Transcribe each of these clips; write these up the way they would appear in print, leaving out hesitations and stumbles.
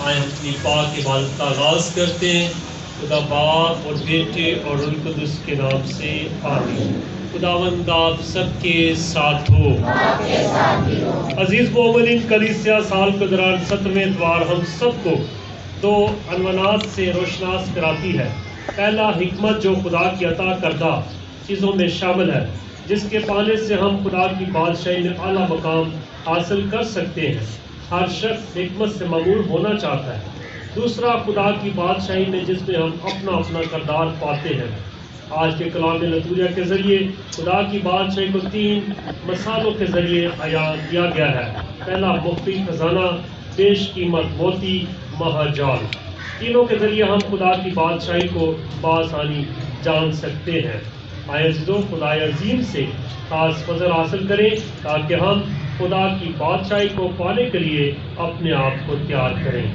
آئے ہم اپنی پاک عبادت کا آغاز کرتے ہیں۔ خدا باپ اور بیٹے اور روح القدس کے نام سے آمین۔ خداوند آپ سب کے ساتھ ہو۔ عزیز مومنین، کلیسیا سال کے دوران 17ویں اتوار ہم سب کو دو عنوانات سے روشناس کراتی ہے۔ پہلا، حکمت جو خدا کی عطا کردہ چیزوں میں شامل ہے، جس کے پانے سے ہم خدا کی بادشاہی میں اعلیٰ مقام حاصل کر سکتے ہیں۔ ہر شخص حکمت سے معمور ہونا چاہتا ہے۔ دوسرا، خدا کی بادشاہی میں جس میں ہم اپنا اپنا کردار پاتے ہیں۔ آج کے کلام لتوریہ کے ذریعے خدا کی بادشاہی کو 3 مثالوں کے ذریعے بیان کیا گیا ہے۔ پہلا، مخفی خزانہ، بیش قیمت موتی، مہاجال۔ تینوں کے ذریعے ہم خدا کی بادشاہی کو بآسانی جان سکتے ہیں۔ آئے عزیزو، خدا عظیم سے خاص فضل حاصل کریں تاکہ ہم خدا کی بادشاہی کو پانے کے لیے اپنے آپ کو تیار کریں۔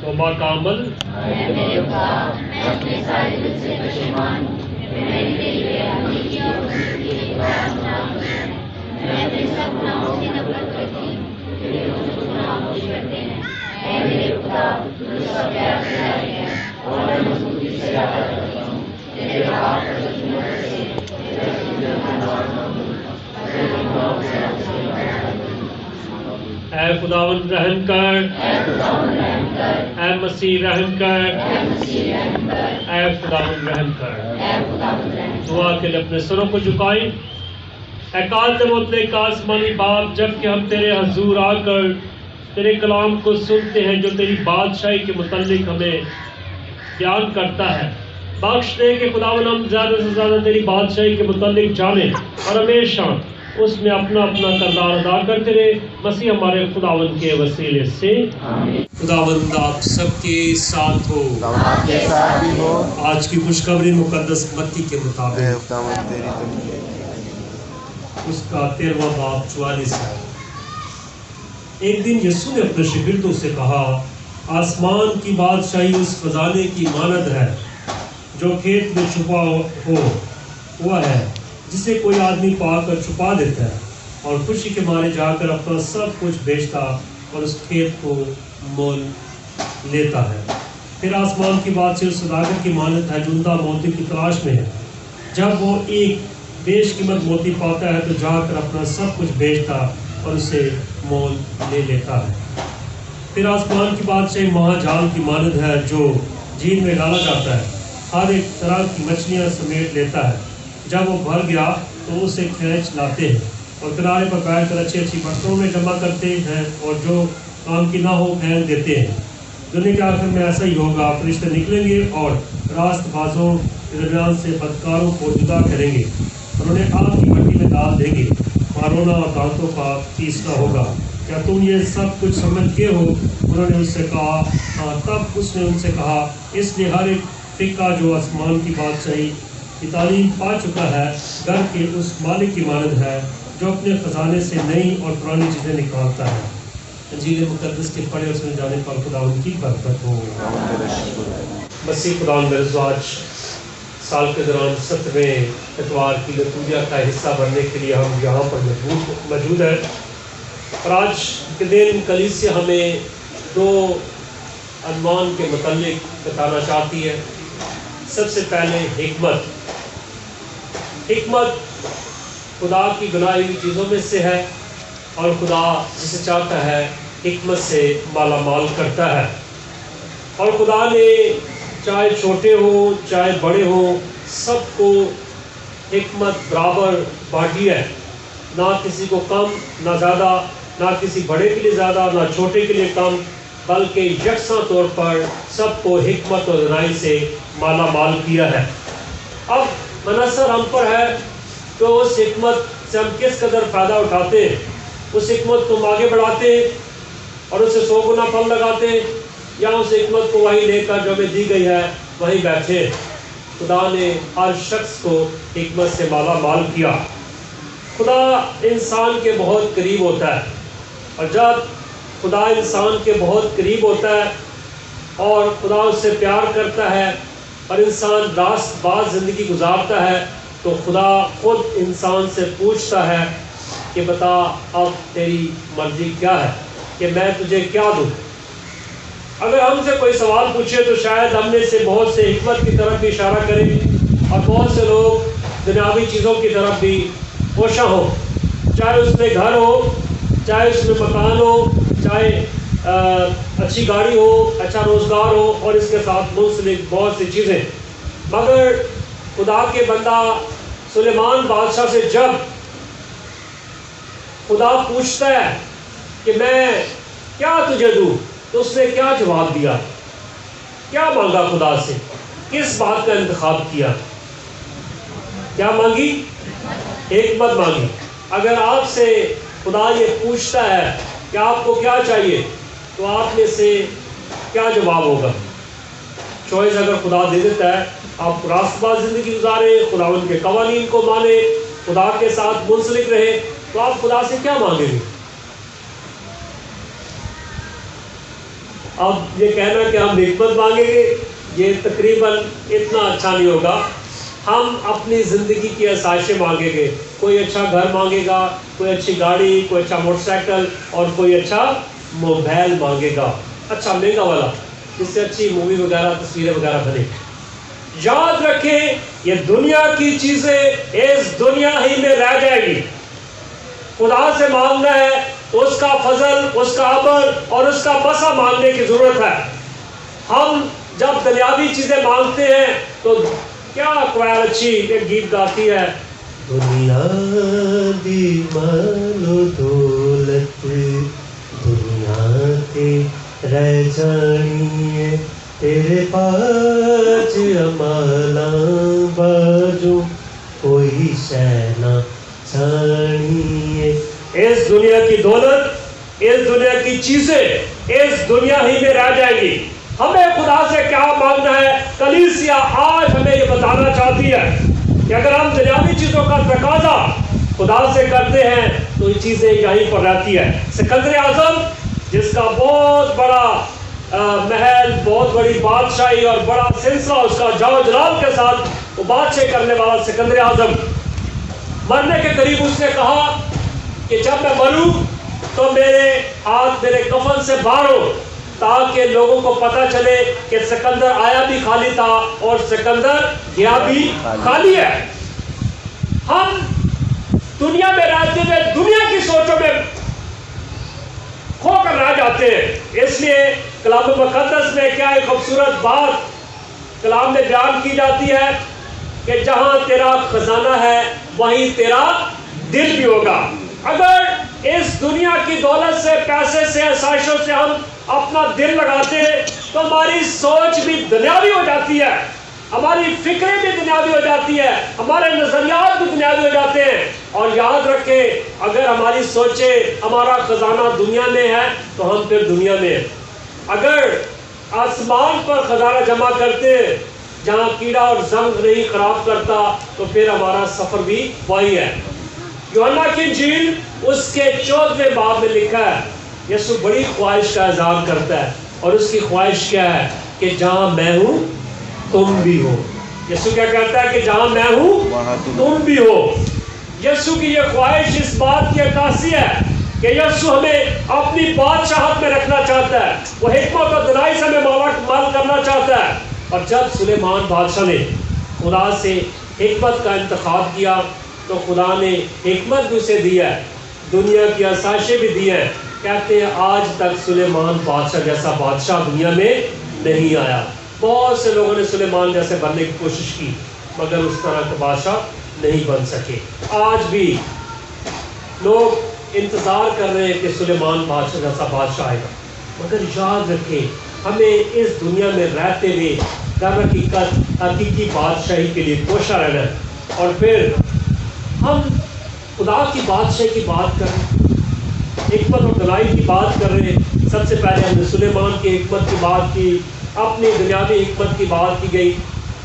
توبہ کا عمل۔ اے خداوند رحم کر، اے مسیح رحم کر، اے خداوند رحم کر۔ دعا کے لیے اپنے سروں کو جھکائیں۔ اے قادر مطلق آسمانی باپ، جب کہ ہم تیرے حضور آ کر تیرے کلام کو سنتے ہیں جو تیری بادشاہی کے متعلق ہمیں بیان کرتا ہے، بخش دے کہ خداوند ہم زیادہ سے زیادہ تیری بادشاہی کے متعلق جانیں اور ہمیشہ اس میں اپنا اپنا کردار ادا کرتے رہے، مسیح ہمارے خداوند کے وسیلے سے آمین۔ خداوند آپ سب کے ساتھ ہو۔ آج کی خوشخبری مقدس متی کے مطابق اس کا 13واں باب 44 ہے۔ ایک دن یسوع نے اپنے شاگردوں سے کہا، آسمان کی بادشاہی اس خزانے کی مانند ہے جو کھیت میں چھپا ہوا ہے، جسے کوئی آدمی پا کر چھپا دیتا ہے اور خوشی کے مارے جا کر اپنا سب کچھ بیچتا اور اس کھیت کو مول لیتا ہے۔ پھر آسمان کی بادشاہی اس سوداگر کی مانند ہے جو عمدہ موتی کی تلاش میں ہے۔ جب وہ ایک بیش قیمت موتی پاتا ہے تو جا کر اپنا سب کچھ بیچتا اور اسے مول لے لیتا ہے۔ پھر آسمان کی بادشاہی مہاجال کی مانند ہے جو جھیل میں ڈالا جاتا ہے، ہر ایک طرح کی مچھلیاں سمیٹ لیتا ہے۔ جب وہ بھر گیا تو اسے کھینچ لاتے ہیں اور کنارے پر بیٹھ کر اچھی اچھی برتنوں میں جمع کرتے ہیں، اور جو کام کی نہ ہو پھینک دیتے ہیں۔ دنیا کے آخر میں ایسا ہی ہوگا، فرشتے نکلیں گے اور راست بازوں کے درمیان سے بدکاروں کو جدا کریں گے اور انہیں آگ کی بھٹی میں ڈال دیں گے، وہاں رونا اور دانتوں کا پیسنا ہوگا۔ کیا تم یہ سب کچھ سمجھ گئے ہو؟ انہوں نے اس سے کہا، ہاں۔ تب اس نے ان سے کہا، اس لیے ہر ایک فقہ جو آسمان کی بادشاہی کی تعلیم پا چکا ہے، گھر کے اس مالک کی مانند ہے جو اپنے خزانے سے نئی اور پرانی چیزیں نکالتا ہے۔ انجیل مقدس کے پڑھے اور سنے جانے پر خداوند کی برکت ہو۔ مسیح خداوند آج سال کے دوران 17ویں اتوار کی لتوریہ کا حصہ بننے کے لیے ہم یہاں پر موجود ہیں، اور آج کے دن کلیسیا ہمیں 2 عنوان کے متعلق بتانا چاہتی ہے۔ سب سے پہلے حکمت خدا کی بنائی ہوئی چیزوں میں سے ہے، اور خدا جسے چاہتا ہے حکمت سے مالا مال کرتا ہے۔ اور خدا نے چاہے چھوٹے ہوں چاہے بڑے ہوں، سب کو حکمت برابر بانٹی ہے، نہ کسی کو کم نہ زیادہ، نہ کسی بڑے کے لیے زیادہ نہ چھوٹے کے لیے کم، بلکہ یکساں طور پر سب کو حکمت اور دانائی سے مالا مال کیا ہے۔ اب منحصر ہم پر ہے کہ اس حکمت سے ہم کس قدر فائدہ اٹھاتے ہیں، اس حکمت کو ہم آگے بڑھاتے ہیں اور اسے 100 گنا پھل لگاتے ہیں، یا اس حکمت کو وہیں لے کر جو ہمیں دی گئی ہے وہیں بیٹھے۔ خدا نے ہر شخص کو حکمت سے مالا مال کیا۔ خدا انسان کے بہت قریب ہوتا ہے، اور جب خدا انسان کے بہت قریب ہوتا ہے اور خدا اس سے پیار کرتا ہے اور انسان راست باز زندگی گزارتا ہے، تو خدا خود انسان سے پوچھتا ہے کہ بتا اب تیری مرضی کیا ہے، کہ میں تجھے کیا دوں۔ اگر ہم سے کوئی سوال پوچھے تو شاید ہم میں سے بہت سے حکمت کی طرف بھی اشارہ کریں اور بہت سے لوگ دنیاوی چیزوں کی طرف بھی کوشاں ہو، چاہے اس میں گھر ہو، چاہے اس میں مکان ہو، چاہے اچھی گاڑی ہو، اچھا روزگار ہو اور اس کے ساتھ منسلک بہت سی چیزیں. مگر خدا کے بندہ سلیمان بادشاہ سے جب خدا پوچھتا ہے کہ میں کیا تجھے دوں، تو اس نے کیا جواب دیا؟ کیا مانگا خدا سے؟ کس بات کا انتخاب کیا؟ کیا مانگی؟ حکمت مانگی. اگر آپ سے خدا یہ پوچھتا ہے کہ آپ کو کیا چاہیے، تو آپ میں سے کیا جواب ہوگا؟ چوائس اگر خدا دے دیتا ہے، آپ راست باز زندگی گزارے، خدا ان کے قوانین کو مانے، خدا کے ساتھ منسلک رہے، تو آپ خدا سے کیا مانگیں گے؟ اب یہ کہنا کہ ہم حکمت مانگیں گے، یہ تقریباً اتنا اچھا نہیں ہوگا. ہم اپنی زندگی کی آسائشیں مانگیں گے. کوئی اچھا گھر مانگے گا، کوئی اچھی گاڑی، کوئی اچھا موٹر سائیکل اور کوئی اچھا موبائل مانگے گا، اچھا مہنگا والا، جس سے اچھی مووی وغیرہ تصویریں وغیرہ بنے. یاد رکھیں یہ دنیا کی چیزیں اس دنیا ہی میں رہ جائے گی. خدا سے مانگنا ہے تو اس کا فضل، اس کا ابر اور اس کا بسا مانگنے کی ضرورت ہے. ہم جب دنیاوی چیزیں مانگتے ہیں تو کیا کوئر اچھی ایک گیت گاتی ہے، دنیا دی مال و دولت دنیا تے رہ جانی ہے، تیرے پاس امالاں باجو کوئی شے نہ چھانی ہے. اس دنیا کی دولت، اس دنیا کی چیزیں اس دنیا ہی میں رہ جائیں گی. ہمیں خدا سے کیا مانگنا ہے؟ کلیسیا آج ہمیں یہ بتانا چاہتی ہے کہ اگر ہم دنیاوی چیزوں کا تقاضا خدا سے کرتے ہیں تو یہ چیزیں یہیں پر رہتی ہے. سکندر اعظم جس کا بہت بڑا محل، بہت بڑی بادشاہی اور بڑا سلسلہ اس کا جاؤ جلال کے ساتھ وہ بادشاہ کرنے والا سکندر اعظم، مرنے کے قریب اس نے کہا کہ جب میں مروں تو میرے ہاتھ میرے کفن سے باہر ہو، تاکہ لوگوں کو پتہ چلے کہ سکندر آیا بھی خالی تھا اور سکندر گیا بھی خالی ہے. ہم دنیا میں رہتے ہوئے دنیا کی سوچوں میں کھو کر رہ جاتے ہیں. اس لیے کلام مقدس میں کیا ایک خوبصورت بات کلام میں بیان کی جاتی ہے کہ جہاں تیرا خزانہ ہے وہیں تیرا دل بھی ہوگا. اگر اس دنیا کی دولت سے، پیسے سے، آسائشوں سے ہم اپنا دل لگاتے ہیں تو ہماری سوچ بھی دنیاوی ہو جاتی ہے، ہماری فکریں بھی دنیاوی ہو جاتی ہے، ہمارے نظریات بھی دنیاوی ہو جاتے ہیں. اور یاد رکھیں اگر ہماری سوچیں ہمارا خزانہ دنیا میں ہے تو ہم پھر دنیا میں ہیں. اگر آسمان پر خزانہ جمع کرتے ہیں جہاں کیڑا اور زنگ نہیں خراب کرتا تو پھر ہمارا سفر بھی وہی ہے. یوحنا کی انجیل اس کے 14ویں باب میں لکھا ہے یسوع بڑی خواہش کا اظہار کرتا ہے، اور اس کی خواہش کیا ہے؟ کہ جہاں میں ہوں تم بھی ہو. یسوع کیا کہتا ہے؟ کہ جہاں میں ہوں تم بھی ہو. یسوع کی یہ خواہش اس بات کی عکاسی ہے کہ یسوع ہمیں اپنی بادشاہت میں رکھنا چاہتا ہے، وہ حکمت اور دانائی سے ہمیں مال کرنا چاہتا ہے. اور جب سلیمان بادشاہ نے خدا سے حکمت کا انتخاب کیا تو خدا نے حکمت بھی اسے دی ہے، دنیا کی آسائشیں بھی دی ہیں. کہتے ہیں آج تک سلیمان بادشاہ جیسا بادشاہ دنیا میں نہیں آیا. بہت سے لوگوں نے سلیمان جیسے بننے کی کوشش کی مگر اس طرح کے بادشاہ نہیں بن سکے. آج بھی لوگ انتظار کر رہے ہیں کہ سلیمان بادشاہ جیسا بادشاہ آئے گا. مگر یاد رکھیں ہمیں اس دنیا میں رہتے ہوئے در حقیقت حقیقی بادشاہی کے لیے کوشاں رہنا ہے. اور پھر ہم خدا کی بادشاہی کی بات کر رہے ہیں، حکمت اور دانائی کی بات کر رہے ہیں. سب سے پہلے ہم نے سلیمان کی حکمت کی بات کی، اپنی دنیاوی حکمت کی بات کی گئی.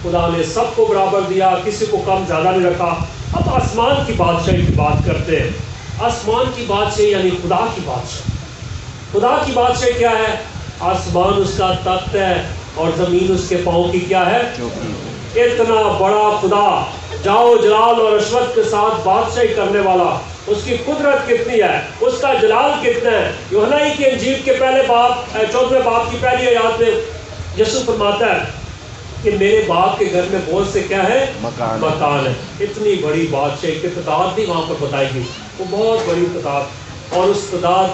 خدا نے سب کو برابر دیا، کسی کو کم زیادہ نہیں رکھا. اب آسمان کی بادشاہی کی بات کرتے ہیں. آسمان کی بادشاہی یعنی خدا کی بادشاہی. خدا کی بادشاہی کیا ہے؟ آسمان اس کا تخت ہے اور زمین اس کے پاؤں کی کیا ہے؟ اتنا بڑا خدا جاؤ جلال اور عظمت کے ساتھ بادشاہی کرنے والا، اس کی قدرت کتنی ہے، اس کا جلال کتنا ہے۔ یوحنا کی انجیل کے پہلے باب 14 باب کی پہلی آیات میں یسوع فرماتا ہے کہ میرے باپ کے گھر میں بہت سے کیا ہے، مکان ہے۔ اتنی بڑی بادشاہی کی تعداد بھی وہاں پر بتائی گئی، وہ بہت بڑی تعداد، اور اس تعداد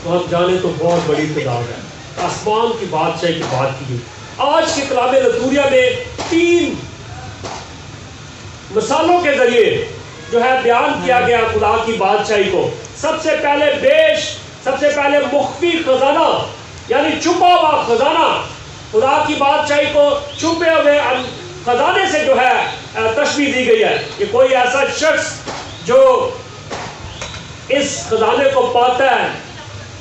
کو ہم جانے تو بہت بڑی تعداد ہے۔ آسمان کی بادشاہی کی بات کی گئی۔ آج کی کلام لتوریہ میں 3 مثالوں کے ذریعے جو ہے بیان کیا گیا خدا کی بادشاہی کو۔ سب سے پہلے مخفی خزانہ، یعنی چھپا ہوا خزانہ، خدا کی بادشاہی کو چھپے ہوئے خزانے سے جو ہے تشبیہ دی گئی ہے کہ کوئی ایسا شخص جو اس خزانے کو پاتا ہے،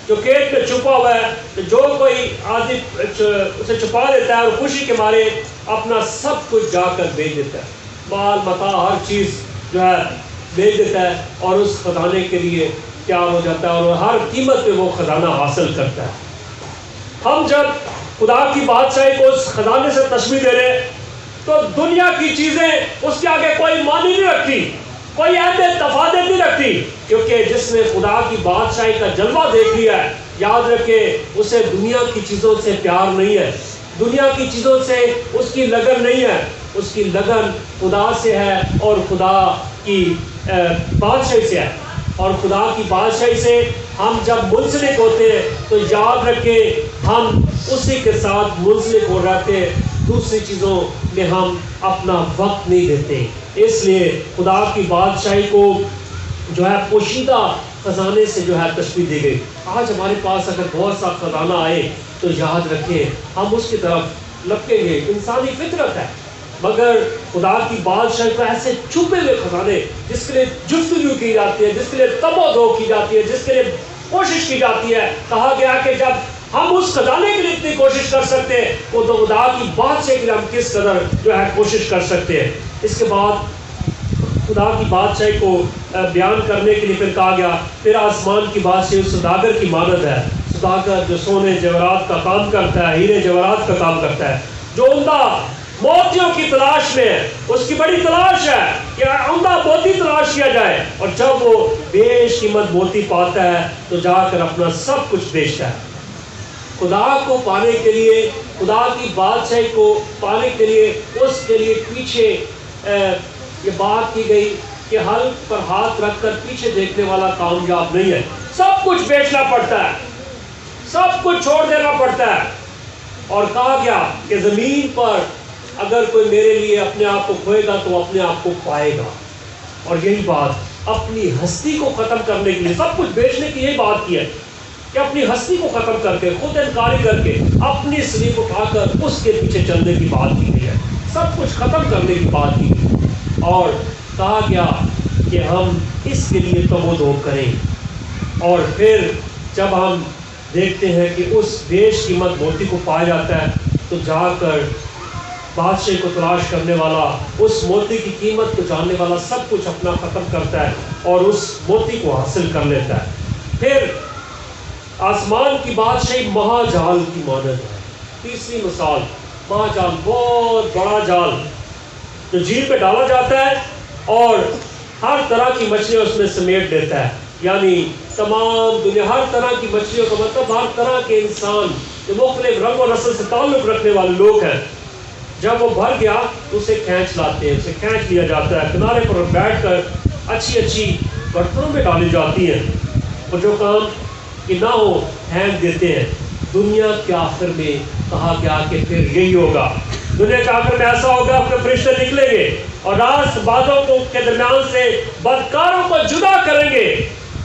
جو کھیت میں چھپا ہوا ہے، جو کوئی آدمی اسے چھپا دیتا ہے اور خوشی کے مارے اپنا سب کچھ جا کر بیچ دیتا ہے، مال متاع ہر چیز جو ہے بیچ دیتا ہے اور اس خزانے کے لیے تیار ہو جاتا ہے اور ہر قیمت پہ وہ خزانہ حاصل کرتا ہے۔ ہم جب خدا کی بادشاہی کو اس خزانے سے تشبیہ دے رہے تو دنیا کی چیزیں اس کے آگے کوئی معنی نہیں رکھتی، کوئی اہمیت تفاضل نہیں رکھتی، کیونکہ جس نے خدا کی بادشاہی کا جلوہ دیکھ لیا ہے، یاد رکھے اسے دنیا کی چیزوں سے پیار نہیں ہے، دنیا کی چیزوں سے اس کی لگن نہیں ہے، اس کی لگن خدا سے ہے اور خدا کی بادشاہی سے ہے۔ اور خدا کی بادشاہی سے ہم جب منسلک ہوتے ہیں تو یاد رکھیں ہم اسی کے ساتھ منسلک ہو جاتے ہیں، دوسری چیزوں میں ہم اپنا وقت نہیں دیتے۔ اس لیے خدا کی بادشاہی کو جو ہے پوشیدہ خزانے سے جو ہے تشبیہ دی گئی۔ آج ہمارے پاس اگر بہت سا خزانہ آئے تو یاد رکھیں ہم اس کی طرف لپکیں گے، انسانی فطرت ہے، مگر خدا کی بادشاہی کو ایسے چھپے ہوئے خزانے جس کے لیے جستجو کی جاتی ہے، جس کے لیے تب و دو کی جاتی ہے، جس کے لیے کوشش کی جاتی ہے، کہا گیا کہ جب ہم اس خزانے کے لیے اتنی کوشش کر سکتے ہیں وہ تو خدا کی بادشاہی کے لیے ہم کس قدر جو ہے کوشش کر سکتے ہیں۔ اس کے بعد خدا کی بادشاہی کو بیان کرنے کے لیے پھر کہا گیا پھر آسمان کی بادشاہی اس سوداگر کی مانند ہے، سوداگر جو سونے جواہرات کا کام کرتا ہے، ہیرے جواہرات کا کام کرتا ہے، جو عمدہ موتیوں کی تلاش میں ہے، اس کی بڑی تلاش ہے کہ عمدہ موتی تلاش کیا جائے، اور جب وہ بیش قیمت موتی پاتا ہے تو جا کر اپنا سب کچھ بیچتا ہے۔ خدا کو پانے کے لیے، خدا کی بادشاہی کو پانے کے لیے، اس کے لیے پیچھے یہ بات کی گئی کہ حلق پر ہاتھ رکھ کر پیچھے دیکھنے والا کامیاب نہیں ہے، سب کچھ بیچنا پڑتا ہے، سب کچھ چھوڑ دینا پڑتا ہے۔ اور کہا گیا کہ زمین پر اگر کوئی میرے لیے اپنے آپ کو کھوئے گا تو اپنے آپ کو پائے گا، اور یہی بات اپنی ہستی کو ختم کرنے کے لیے سب کچھ بیچنے کی یہی بات کی ہے کہ اپنی ہستی کو ختم کر کے، خود انکاری کر کے، اپنی سلیب اٹھا کر اس کے پیچھے چلنے کی بات کی گئی ہے، سب کچھ ختم کرنے کی بات کی گئی۔ اور کہا گیا کہ ہم اس کے لیے تبودو کریں، اور پھر جب ہم دیکھتے ہیں کہ اس بیش قیمت موتی کو پایا جاتا ہے تو جا کر بادشاہ کو تلاش کرنے والا، اس موتی کی قیمت کو جاننے والا سب کچھ اپنا ختم کرتا ہے اور اس موتی کو حاصل کر لیتا ہے۔ پھر آسمان کی بادشاہی مہا جال کی مانند ہے۔ تیسری مثال، مہا جال، بہت بڑا جال جو جھیل پہ ڈالا جاتا ہے اور ہر طرح کی مچھلیاں اس میں سمیٹ لیتا ہے، یعنی تمام دنیا، ہر طرح کی مچھلیوں کا مطلب ہر طرح کے انسان جو مختلف رنگ و نسل سے تعلق رکھنے والے لوگ ہیں، جب وہ بھر گیا تو اسے کھینچ لاتے ہیں، اسے کھینچ لیا جاتا ہے، کنارے پر بیٹھ کر اچھی برتنوں میں ڈالی جاتی ہیں، اور جو کام کہ نہ ہو پھینک دیتے ہیں۔ دنیا کے آخر میں کہا گیا کہ پھر یہی ہوگا، دنیا کے آخر میں ایسا ہوگا کہ فرشتے نکلیں گے اور راست بازوں کو کے درمیان سے بدکاروں کو جدا کریں گے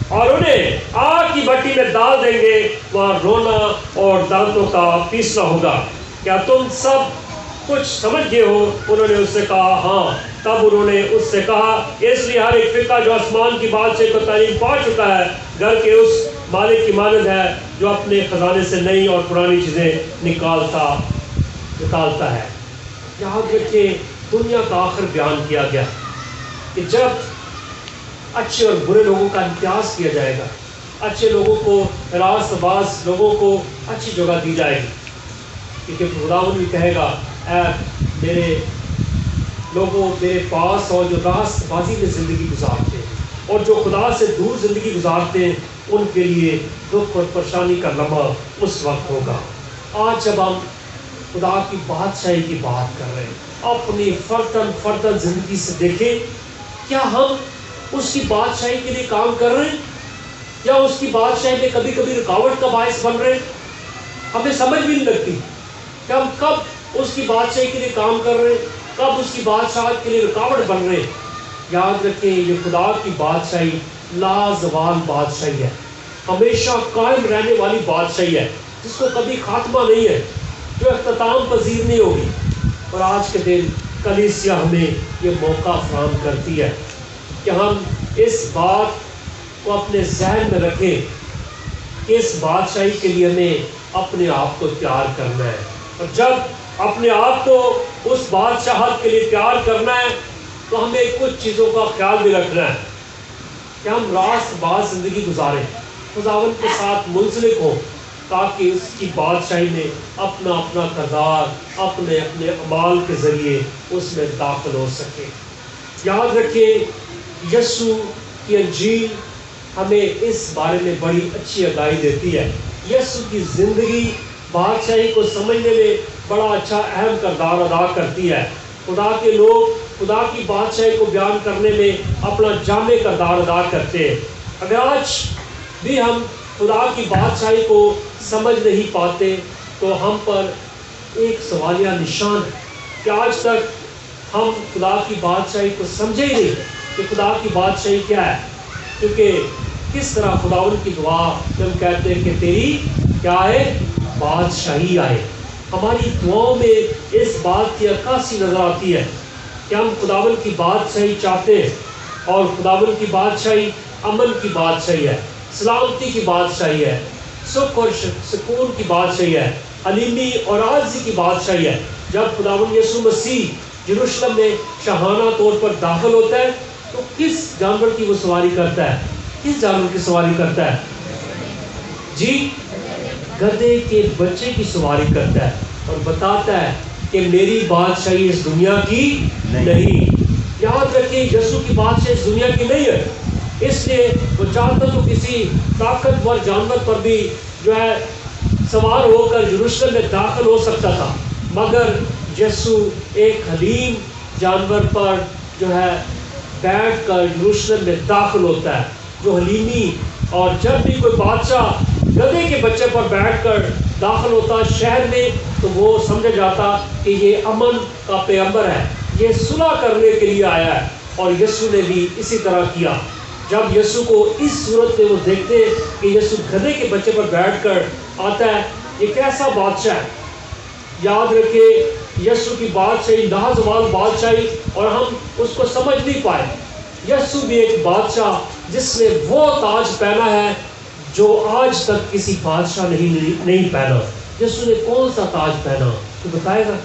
اور انہیں آگ کی بھٹی میں ڈال دیں گے، وہاں رونا اور دانتوں کا پیسنا ہوگا۔ کیا تم سب کچھ سمجھ گئے ہو؟ انہوں نے اس سے کہا ہاں۔ تب انہوں نے اس سے کہا اس لیے ہر ایک فرقہ جو آسمان کی بادشاہی کو تعلیم پا چکا ہے گھر کے اس مالک کی مانند ہے جو اپنے خزانے سے نئی اور پرانی چیزیں نکالتا ہے۔ یاد رکھیں دنیا کا آخر بیان کیا گیا کہ جب اچھے اور برے لوگوں کا امتیاز کیا جائے گا، اچھے لوگوں کو، راست باز لوگوں کو اچھی جگہ دی جائے گی، کیونکہ خداوند بھی کہے گا اے میرے لوگوں میرے پاس اور جو راست بازی میں زندگی گزارتے ہیں اور جو خدا سے دور زندگی گزارتے ہیں ان کے لیے دکھ اور پریشانی کا لمحہ اس وقت ہوگا۔ آج جب ہم خدا کی بادشاہی کی بات کر رہے ہیں، اپنی فرداً زندگی سے دیکھیں، کیا ہم اس کی بادشاہی کے لیے کام کر رہے ہیں یا اس کی بادشاہی میں کبھی کبھی رکاوٹ کا باعث بن رہے ہیں؟ ہمیں سمجھ بھی نہیں لگتی کہ ہم کب اس کی بادشاہی کے لیے کام کر رہے ہیں، کب اس کی بادشاہت کے لیے رکاوٹ بن رہے ہیں۔ یاد رکھیں، یہ خدا کی بادشاہی لازوال بادشاہی ہے، ہمیشہ قائم رہنے والی بادشاہی ہے، جس کو کبھی خاتمہ نہیں ہے، جو اختتام پذیر نہیں ہوگی۔ اور آج کے دن کلیسیا ہمیں یہ موقع فراہم کرتی ہے کہ ہم اس بات کو اپنے ذہن میں رکھیں کہ اس بادشاہی کے لیے ہمیں اپنے آپ کو تیار کرنا ہے، اور جب اپنے آپ کو اس بادشاہت کے لیے تیار کرنا ہے تو ہمیں کچھ چیزوں کا خیال بھی رکھنا ہے کہ ہم راست باز زندگی گزاریں، خداوند کے ساتھ منسلک ہوں، تاکہ اس کی بادشاہی میں اپنا اپنا کردار اپنے اپنے اعمال کے ذریعے اس میں داخل ہو سکے۔ یاد رکھیں، یسوع کی انجیل ہمیں اس بارے میں بڑی اچھی آگاہی دیتی ہے۔ یسوع کی زندگی بادشاہی کو سمجھنے میں بڑا اچھا اہم کردار ادا کرتی ہے۔ خدا کے لوگ خدا کی بادشاہی کو بیان کرنے میں اپنا جامع کردار ادا کرتے ہیں۔ اگر آج بھی ہم خدا کی بادشاہی کو سمجھ نہیں پاتے تو ہم پر ایک سوالیہ نشان ہے کہ آج تک ہم خدا کی بادشاہی کو سمجھے ہی نہیں کہ خدا کی بادشاہی کیا ہے۔ کیونکہ کس طرح خداوند کی دعا ہم کہتے ہیں کہ تیری کیا ہے، بادشاہی آئے، ہماری دعاؤں میں اس بات کی عکاسی نظر آتی ہے کہ ہم خداوند کی بادشاہی چاہتے ہیں، اور خداوند کی بادشاہی امن کی بادشاہی ہے، سلامتی کی بادشاہی ہے، سکھ اور سکون کی بادشاہی ہے، حلیمی اور عاجزی کی بادشاہی ہے۔ جب خداوند یسوع مسیح یروشلم میں شاہانہ طور پر داخل ہوتا ہے تو کس جانور کی وہ سواری کرتا ہے؟ کس جانور کی سواری کرتا ہے؟ جی، گدھے کے بچے کی سواری کرتا ہے، اور بتاتا ہے کہ میری بادشاہی اس دنیا کی نہیں۔ یاد رکھیں، یسوع کی بادشاہی اس دنیا کی نہیں ہے، اس لیے وہ چاہتا تو کسی طاقتور جانور پر بھی جو ہے سوار ہو کر یروشلم میں داخل ہو سکتا تھا، مگر یسوع ایک حلیم جانور پر جو ہے بیٹھ کر یروشلم میں داخل ہوتا ہے، جو حلیمی، اور جب بھی کوئی بادشاہ گدھے کے بچے پر بیٹھ کر داخل ہوتا شہر میں تو وہ سمجھا جاتا کہ یہ امن کا پیغمبر ہے، یہ صلح کرنے کے لیے آیا ہے۔ اور یسوع نے بھی اسی طرح کیا۔ جب یسوع کو اس صورت میں وہ دیکھتے کہ یسوع گدھے کے بچے پر بیٹھ کر آتا ہے، یہ کیسا بادشاہ ہے۔ یاد رکھے، یسوع کی بادشاہی لازوال بادشاہی، اور ہم اس کو سمجھ نہیں پائے۔ یسوع بھی ایک بادشاہ جس نے وہ تاج پہنا ہے جو آج تک کسی بادشاہ نہیں پہنا۔ یسوع نے کون سا تاج پہنا؟ تو بتائے گا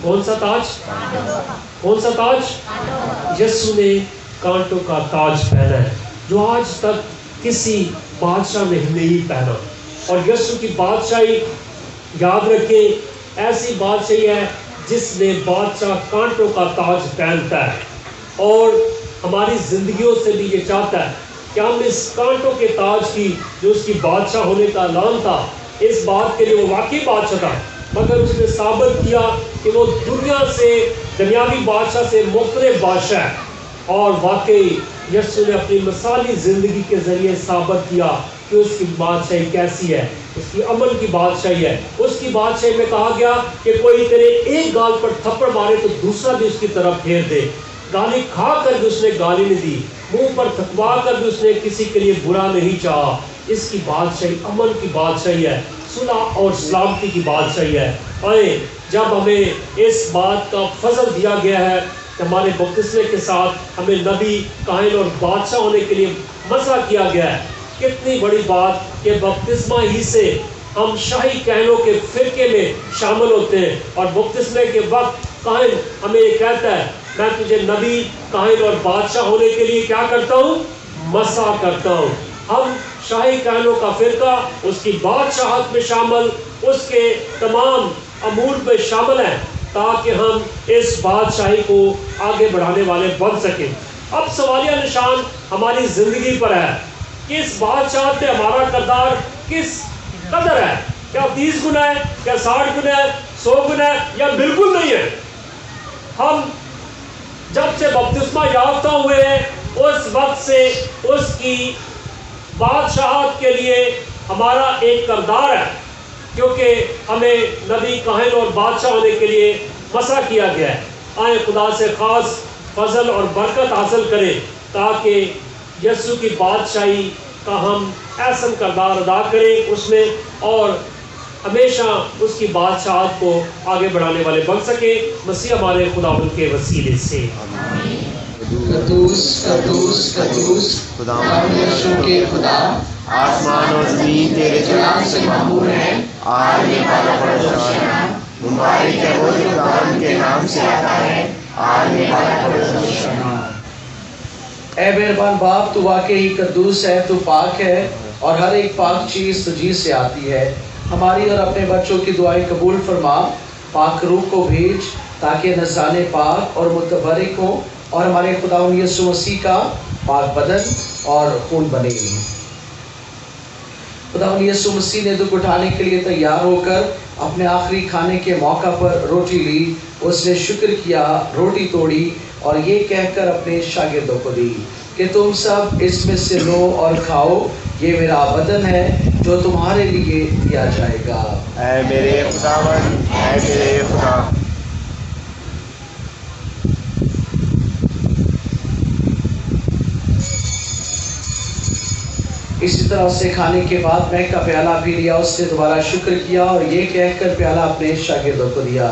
کون سا تاج؟ کون سا تاج؟ یسوع نے کانٹوں کا تاج پہنا ہے جو آج تک کسی بادشاہ نے نہیں پہنا۔ اور یسوع کی بادشاہی، یاد رکھیں، ایسی بادشاہی ہے جس نے بادشاہ کانٹوں کا تاج پہنتا ہے، اور ہماری زندگیوں سے بھی یہ چاہتا ہے کہ ہم اس کانٹوں کے تاج کی، جو اس کی بادشاہ ہونے کا اعلان تھا، اس بات کے لیے وہ واقعی بادشاہ تھا، مگر اس نے ثابت کیا کہ وہ دنیا سے، دنیاوی بادشاہ سے مختلف بادشاہ ہے۔ اور واقعی یسوع نے اپنی مثالی زندگی کے ذریعے ثابت کیا کہ اس کی بادشاہی کیسی ہے، اس کی عمل کی بادشاہی ہے۔ اس کی بادشاہی میں کہا گیا کہ کوئی تیرے ایک گال پر تھپڑ مارے تو دوسرا بھی اس کی طرف پھیر دے، گالی کھا کر بھی اس نے گالی نہیں دی، منہ پر تھکوا کر بھی اس نے کسی کے لیے برا نہیں چاہا۔ اس کی بادشاہی امن کی بادشاہی ہے، صلح اور سلامتی کی بادشاہی ہے۔ اور جب ہمیں اس بات کا فضل دیا گیا ہے کہ ہمارے بپتسمے کے ساتھ ہمیں نبی، کاہن اور بادشاہ ہونے کے لیے مسا کیا گیا ہے، کتنی بڑی بات کہ بپتسمہ ہی سے ہم شاہی کہنوں کے فرقے میں شامل ہوتے ہیں، اور بپتسمے کے وقت کاہن ہمیں یہ کہتا ہے میں تجھے نبی، کاہن اور بادشاہ ہونے کے لیے کیا کرتا ہوں؟ مسا کرتا ہوں۔ ہم شاہی کہنوں کا فرقہ اس کی بادشاہت میں شامل، اس کے تمام امور میں شامل ہیں، تاکہ ہم اس بادشاہی کو آگے بڑھانے والے بن سکیں۔ اب سوالیہ نشان ہماری زندگی پر ہے کہ اس بادشاہ سے ہمارا کردار کس قدر ہے؟ کیا 30 گنا ہے؟ کیا 60 گنا ہے؟ 100 گنا ہے؟ یا بالکل نہیں ہے؟ ہم جب سے بپتسمہ یافتہ ہوئے ہیں اس وقت سے اس کی بادشاہت کے لیے ہمارا ایک کردار ہے، کیونکہ ہمیں نبی، کاہن اور بادشاہ ہونے کے لیے مسا کیا گیا ہے۔ آئیں خدا سے خاص فضل اور برکت حاصل کریں تاکہ یسوع کی بادشاہی کا ہم احسن کردار ادا کریں اس میں، اور ہمیشہ اس کی بادشاہت کو آگے بڑھانے والے بن سکیں، مسیح ہمارے خداوند کے وسیلے سے۔ قدوس قدوس قدوس خدا یسوع کے خدا، آسمان اور زمین تیرے جلال سے معمور ہیں۔ آج یہ بالا پرشان مبارک ہے وہ جو خداوند کے نام سے آتا ہے۔ آج یہ بالا پرشان۔ اے مہربان باپ، تو واقعی قدوس ہے، تو پاک ہے، اور ہر ایک پاک چیز تجھی سے آتی ہے۔ ہماری اور اپنے بچوں کی دعائیں قبول فرما، پاک روح کو بھیج تاکہ نذرانے پاک اور متبرک ہوں اور ہمارے خداوند یسوع مسیح کا پاک بدن اور خون بنے۔ خداوند یسوع مسیح نے دکھ اٹھانے کے لیے تیار ہو کر اپنے آخری کھانے کے موقع پر روٹی لی، اس نے شکر کیا، روٹی توڑی اور یہ کہہ کر اپنے شاگردوں کو دی کہ تم سب اس میں سے لو اور کھاؤ، یہ میرا بدن ہے جو تمہارے لیے دیا جائے گا۔ اے میرے خداوند، اے میرے خدا۔ اسی طرح سے کھانے کے بعد میں کا پیالہ بھی لیا، اس نے دوبارہ شکر کیا اور یہ کہہ کر پیالہ اپنے شاگردوں کو دیا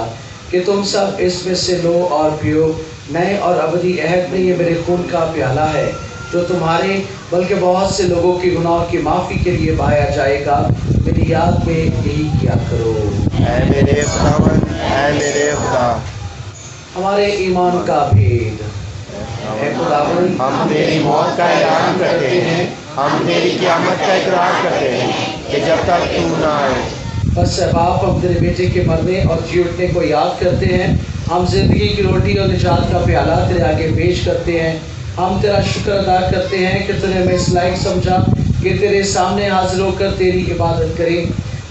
کہ تم سب اس میں سے لو اور پیو، نئے اور ابدی عہد میں یہ میرے خون کا پیالہ ہے جو تمہارے بلکہ بہت سے لوگوں کی گناہوں کی معافی کے لیے بہایا جائے گا، میری یاد میں یہی کیا کرو۔ اے میرے خداوند، اے میرے خدا۔ ہمارے ایمان کا بھید۔ اے خداوند، ہم تیری موت کا اعلان کرتے ہیں، ہم تیری قیامت کا اقرار کرتے ہیں کہ جب تک تو نہ آئے۔ بس اے باپ، ہم تیرے بیٹے کے مرنے اور جی اٹھنے کو یاد کرتے ہیں، ہم زندگی کی روٹی اور نجات کا پیالہ تیرے آگے پیش کرتے ہیں۔ ہم تیرا شکر ادا کرتے ہیں کہ تو نے ہمیں اس لائق سمجھا کہ تیرے سامنے حاضر ہو کر تیری عبادت کریں۔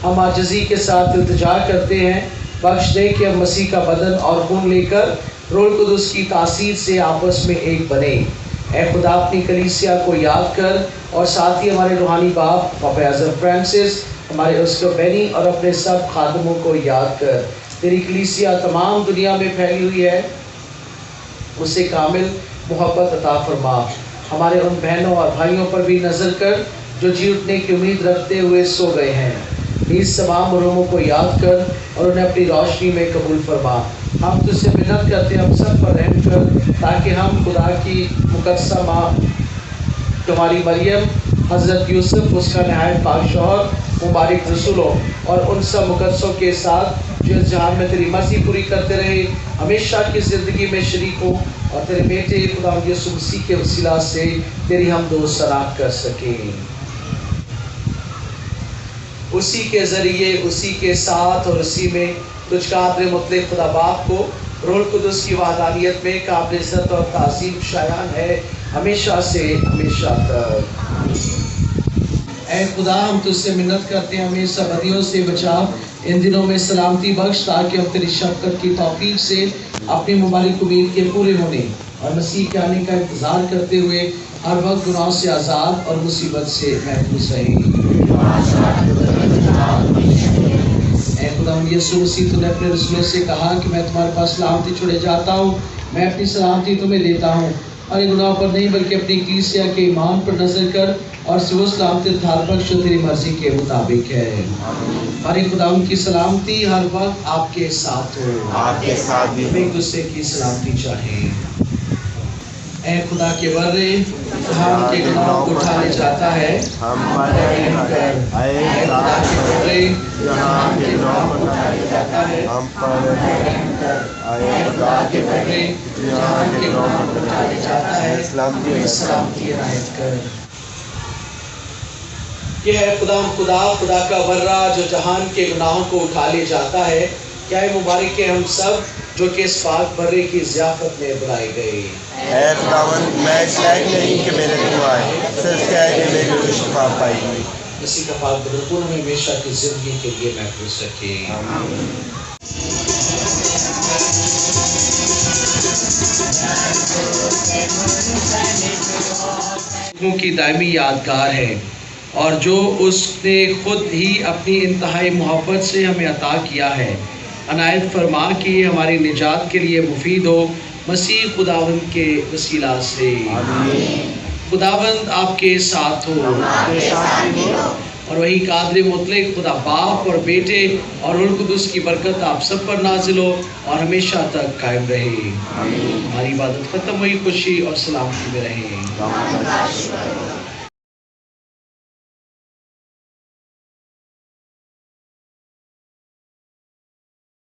ہم عاجزی کے ساتھ التجا کرتے ہیں، بخش دے کہ ہم مسیح کا بدن اور خون لے کر روح القدس کی تاثیر سے آپس میں ایک بنے۔ اے خدا، اپنی کلیسیا کو یاد کر اور ساتھ ہی ہمارے روحانی باپ پاپا اعظم فرانسس، ہمارے اسقف بینی اور اپنے سب خادموں کو یاد کر۔ تیری کلیسیا تمام دنیا میں پھیلی ہوئی ہے، اسے کامل محبت عطا فرما۔ ہمارے ان بہنوں اور بھائیوں پر بھی نظر کر جو جی اٹھنے کی امید رکھتے ہوئے سو گئے ہیں، نیز تمام مرحوموں کو یاد کر اور انہیں اپنی روشنی میں قبول فرما۔ ہم تجھ سے منت کرتے ہیں ہم سب پر رحم کر تاکہ ہم خدا کی مقدسہ ماں تمہاری مریم، حضرت یوسف اس کا نہایت پاک شوہر، مبارک رسولوں اور ان سب مقدسوں کے ساتھ جو اس جہان میں تیری مرضی پوری کرتے رہے، ہمیشہ کی زندگی میں شریک ہوں اور تیرے بیٹے خدا یسوع مسیح کے وسیلہ سے تیری حمد و ثنا کر سکیں۔ اسی کے ذریعے، اسی کے ساتھ اور اسی میں تجھ کا قادر مطلق خدا باپ کو روح القدس کی وحدانیت میں قابل عزت اور تعظیم شایان ہے ہمیشہ سے ہمیشہ تک۔ اے خدا، ہم تجھ سے منت کرتے ہیں ہمیں سب بدیوں سے بچا، ان دنوں میں سلامتی بخش تاکہ ہم تیری شفقت کی توفیق سے اپنی مبارک امید کے پورے ہونے اور مسیح کے آنے کا انتظار کرتے ہوئے ہر وقت گناہوں سے آزاد اور مصیبت سے محفوظ رہیں۔ اے خدا یسوع مسیح، تو نے اپنے رسولوں سے کہا کہ میں تمہارے پاس سلامتی چھوڑے جاتا ہوں، میں اپنی سلامتی تمہیں دیتا ہوں، اور یہ گناہ پر نہیں بلکہ اپنی کلیسیا کے ایمان پر نظر کر اور سے وہ سلامتی ادھار بخش جو تیری مرضی کے مطابق ہے۔ ہماری خدا ان کی سلامتی ہر وقت آپ کے ساتھ ہو، آپ کے ساتھ بھی ہو۔ ایک دوسرے کی سلامتی چاہیں۔ اے خدا کے برے، جہاں کے گناہوں کو اٹھا لے جاتا ہے، ہم پر رحم کر۔ اے خدا کے برے، جہاں کے گناہوں کو اٹھا لے جاتا ہے، ہم پر رحم کر۔ اے خدا کے برے، جہاں کے گناہوں کو اٹھا لے جاتا ہے، سلامتی عنایت کر۔ یہ ہے خدا کا ورہ جو جہان کے گناہوں کو اٹھا لے جاتا ہے، کیا مبارک ہے ہم سب جو کہ اس پاک برے کی ضیافت میں بلائے گئے۔ اے خداوند میں اس لائق نہیں کہ میرے تو آئے، صرف کہہ دے میری روح شفا پائے گی۔ مسیح کا پاک بدن ہمیں ہمیشہ کی زندگی کے لیے محفوظ رکھے۔ کی دائمی یادگار ہے اور جو اس نے خود ہی اپنی انتہائی محبت سے ہمیں عطا کیا ہے، عنایت فرما کہ یہ ہماری نجات کے لیے مفید ہو، مسیح خداوند کے وسیلہ سے۔ خداوند آپ کے ساتھ ہو اور وہی قادر مطلق خدا باپ اور بیٹے اور روح القدس کی برکت آپ سب پر نازل ہو اور ہمیشہ تک قائم رہے۔ ہماری عبادت ختم ہوئی، خوشی اور سلامتی میں رہیں۔